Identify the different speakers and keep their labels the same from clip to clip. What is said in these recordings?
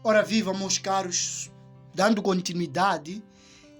Speaker 1: Ora viva, meus caros, dando continuidade,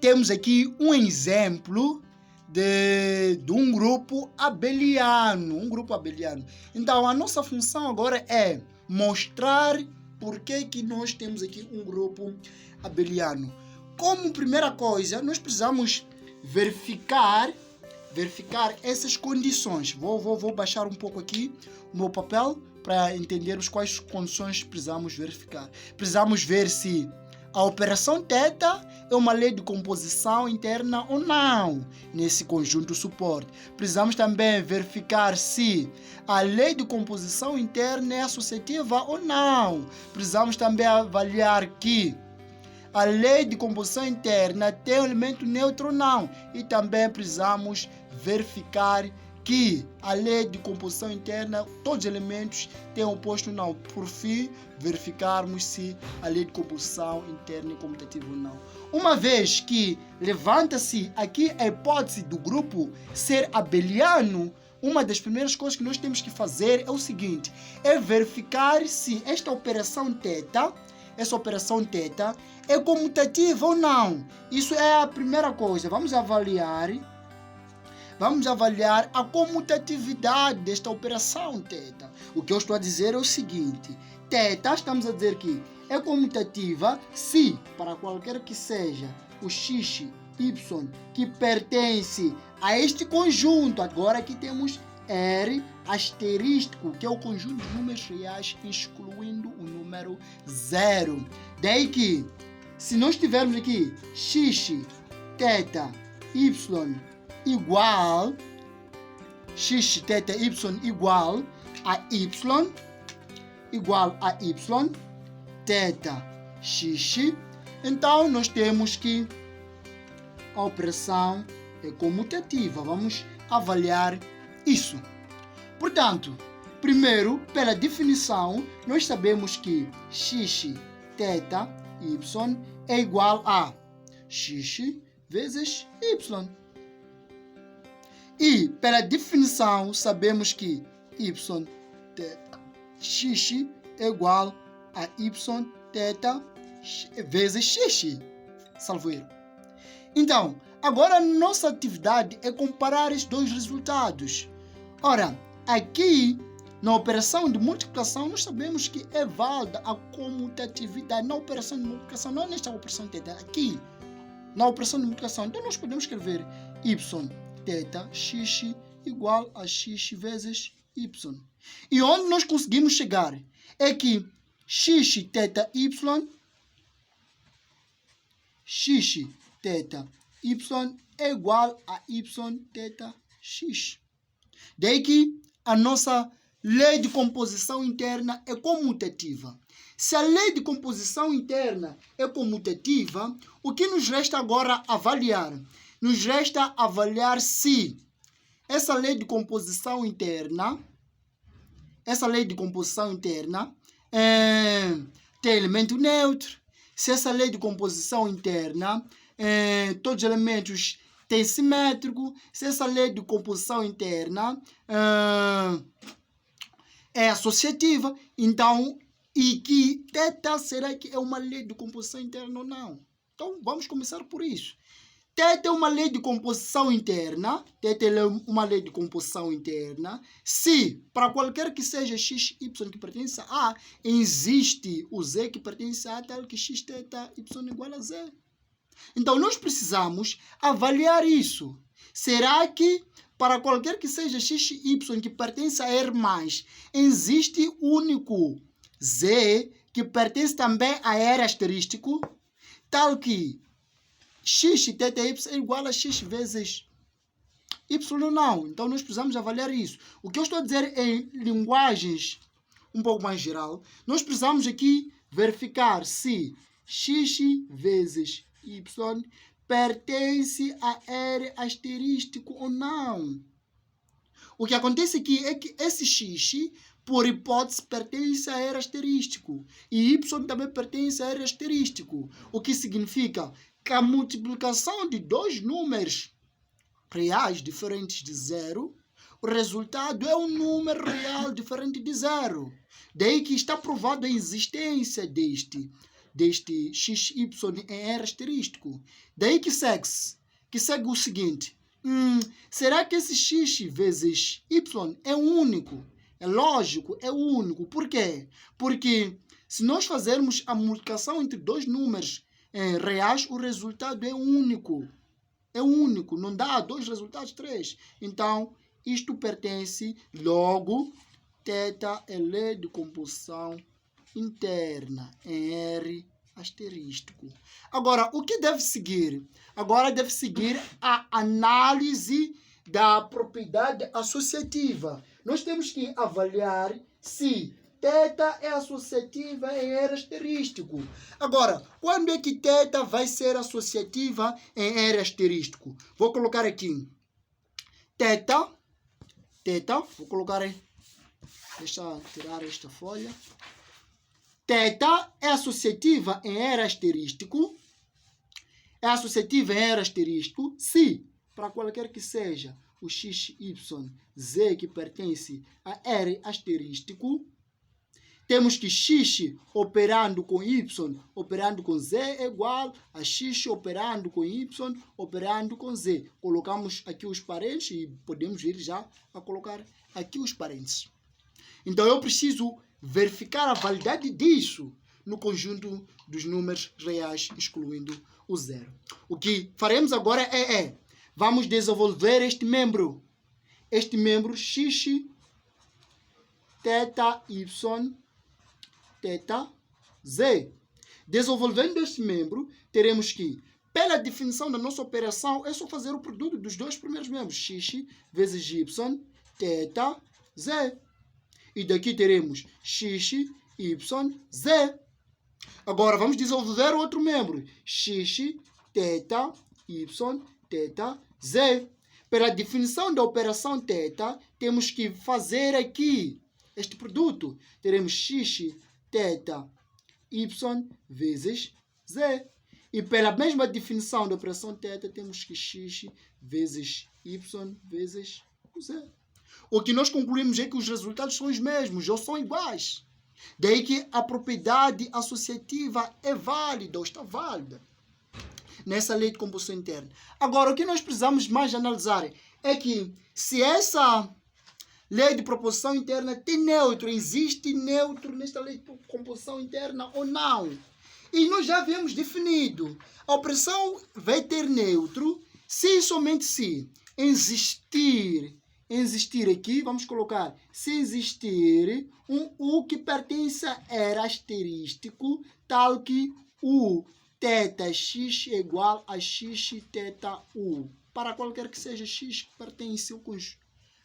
Speaker 1: temos aqui um exemplo de um grupo abeliano, Então, a nossa função agora é mostrar por que nós temos aqui um grupo abeliano. Como primeira coisa, nós precisamos verificar essas condições. Vou baixar um pouco aqui o meu papel para entendermos quais condições precisamos verificar. Precisamos ver se a operação θ é uma lei de composição interna ou não nesse conjunto suporte. Precisamos também verificar se a lei de composição interna é associativa ou não. Precisamos também avaliar que a lei de composição interna tem um elemento neutro ou não. E também precisamos verificar que a lei de composição interna, todos os elementos têm oposto ou não. Por fim, verificarmos se a lei de composição interna é comutativa ou não. Uma vez que levanta-se aqui a hipótese do grupo ser abeliano, uma das primeiras coisas que nós temos que fazer é o seguinte, é verificar se esta operação θ, é comutativa ou não. Isso é a primeira coisa. Vamos avaliar a comutatividade desta operação θ. O que eu estou a dizer é o seguinte, θ, estamos a dizer que é comutativa se, para qualquer que seja, o x, y, que pertence a este conjunto. Agora aqui temos R asterístico, que é o conjunto de números reais, excluindo o número 0. Daí que, se nós tivermos aqui x, θ, y igual a y, θ, x, então nós temos que a operação é comutativa. Vamos avaliar isso. Portanto, primeiro, pela definição, nós sabemos que x, θ, y é igual a x vezes y. E, pela definição, sabemos que x é igual a y, θ, vezes x. Salvo erro. Então, agora a nossa atividade é comparar esses dois resultados. Ora, aqui, na operação de multiplicação, nós sabemos que é válida a comutatividade. Na operação de multiplicação, não é nesta operação θ, aqui, na operação de multiplicação. Então, nós podemos escrever y, θ, x igual a x vezes y. E onde nós conseguimos chegar é que x, θ, y é igual a y, θ, x. Daí que a nossa lei de composição interna é comutativa. Se a lei de composição interna é comutativa, o que nos resta agora avaliar? Nos resta avaliar se essa lei de composição interna tem elemento neutro, se essa lei de composição interna todos os elementos têm simétrico, se essa lei de composição interna é associativa, então, e que θ será que é uma lei de composição interna ou não? Então, vamos começar por isso. θ é uma lei de composição interna, se para qualquer que seja x, y que pertence a A, existe o z que pertence a A, tal que x, θ, y igual a z. Então, nós precisamos avaliar isso. Será que para qualquer que seja x, y que pertence a R+, existe único z que pertence também a R asterístico, tal que x, θ, y é igual a x vezes y ou não? Então, nós precisamos avaliar isso. O que eu estou a dizer em linguagens um pouco mais geral, nós precisamos aqui verificar se x vezes y pertence a R asterístico ou não. O que acontece aqui é que esse x, por hipótese, pertence a R asterístico. E y também pertence a R asterístico. O que significa que a multiplicação de dois números reais diferentes de zero, o resultado é um número real diferente de zero. Daí que está provado a existência deste deste XY em R asterístico. Daí que segue o seguinte. Será que esse X vezes Y é único? É lógico, é único. Por quê? Porque se nós fazermos a multiplicação entre dois números reais, o resultado é único. É único, não dá dois resultados, três. Então, isto pertence, logo, θ é lei de composição interna em R asterístico. Agora, o que deve seguir? Agora deve seguir a análise da propriedade associativa. Nós temos que avaliar se θ é associativa em R asterístico. Agora, quando é que θ vai ser associativa em R asterístico? Vou colocar aqui. θ, vou colocar aí. Deixa eu tirar esta folha. θ é associativa em R asterístico. É associativa em R asterístico se, para qualquer que seja, o x, y, z que pertence a R asterístico, temos que x operando com y, operando com z é igual a x operando com y, operando com z. Colocamos aqui os parentes e podemos ir já a colocar aqui os parentes. Então, eu preciso verificar a validade disso no conjunto dos números reais, excluindo o zero. O que faremos agora vamos desenvolver este membro. Este membro x, θ, y, θ, z. Desenvolvendo este membro, teremos que, pela definição da nossa operação, é só fazer o produto dos dois primeiros membros, x vezes y, θ, z. E daqui teremos x, y, z. Agora, vamos desenvolver outro membro, x, θ, y, θ, z. Pela definição da operação θ, temos que fazer aqui este produto. Teremos x, θ, y vezes z. E pela mesma definição da operação θ, temos que x vezes y vezes z. O que nós concluímos é que os resultados são os mesmos, ou são iguais. Daí que a propriedade associativa é válida, ou está válida, nessa lei de composição interna. Agora, o que nós precisamos mais analisar é que se essa lei de proposição interna tem neutro, existe neutro nesta lei de composição interna ou não. E nós já havíamos definido, a operação vai ter neutro se e somente se existir aqui, vamos colocar, se existir um U que pertence a R asterístico, tal que U θx é igual a x θu. Para qualquer que seja x pertence ao conjunto.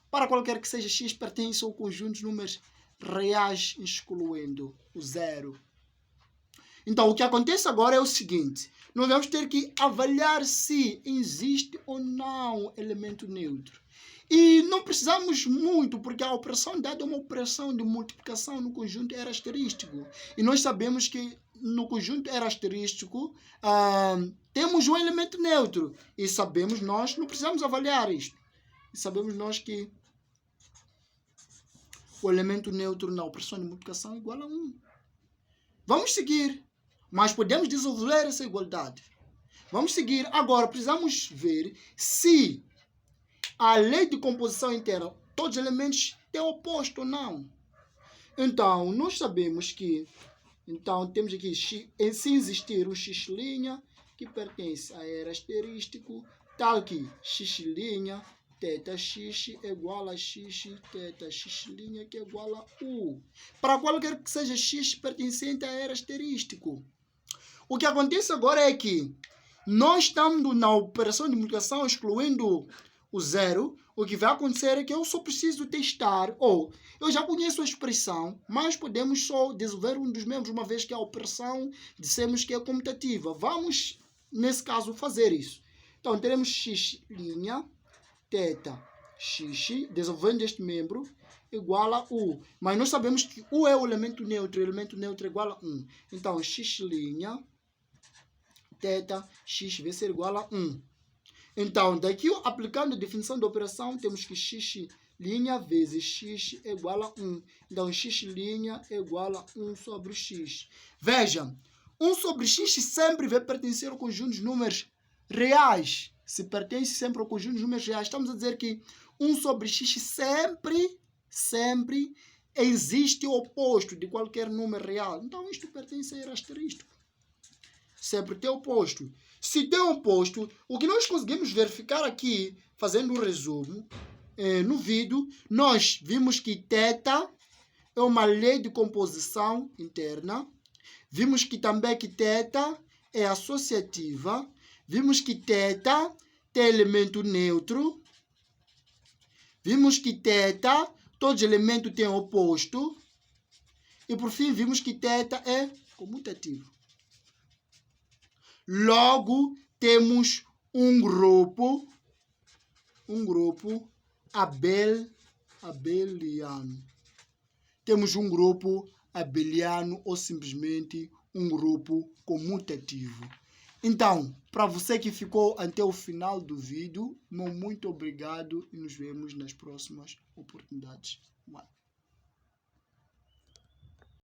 Speaker 1: Para qualquer que seja x pertence ao conjunto de números reais, excluindo o zero. Então, o que acontece agora é o seguinte. Nós vamos ter que avaliar se existe ou não elemento neutro. E não precisamos muito, porque a operação dada é uma operação de multiplicação no conjunto R asterístico. E nós sabemos que no conjunto R asterístico temos um elemento neutro. E sabemos nós, não precisamos avaliar isto. E sabemos nós que o elemento neutro na operação de multiplicação é igual a 1. Vamos seguir, mas podemos desenvolver essa igualdade. Vamos seguir. Agora, precisamos ver se a lei de composição interna, todos os elementos têm oposto ou não. Então, nós sabemos que, temos aqui, se existir um x' que pertence a R asterístico, tal que x' θx é igual a x θx' que é igual a U. Para qualquer que seja x pertencente a R asterístico. O que acontece agora é que nós estamos na operação de multiplicação excluindo o zero. O que vai acontecer é que eu só preciso testar, ou eu já conheço a expressão, mas podemos só desenvolver um dos membros, uma vez que a operação dissemos que é comutativa. Vamos, nesse caso, fazer isso. Então, teremos x' θx, desenvolvendo este membro, igual a U. Mas nós sabemos que U é o elemento neutro é igual a 1. Então, x' θx vai ser igual a 1. Então, daqui, aplicando a definição da operação, temos que x' vezes x é igual a 1. Então, x' é igual a 1 sobre x. Veja, 1 sobre x sempre vai pertencer ao conjunto de números reais. Se pertence sempre ao conjunto de números reais, estamos a dizer que 1 sobre x sempre existe o oposto de qualquer número real. Então, isto pertence a ir asterístico. Sempre tem oposto. Se tem oposto, o que nós conseguimos verificar aqui, fazendo um resumo, no vídeo, nós vimos que θ é uma lei de composição interna. Vimos que também que θ é associativa. Vimos que θ tem elemento neutro. Vimos que θ, todos os elementos têm oposto. E por fim, vimos que θ é comutativo. Logo, temos um grupo abeliano. Temos um grupo abeliano ou simplesmente um grupo comutativo. Então, para você que ficou até o final do vídeo, muito obrigado e nos vemos nas próximas oportunidades.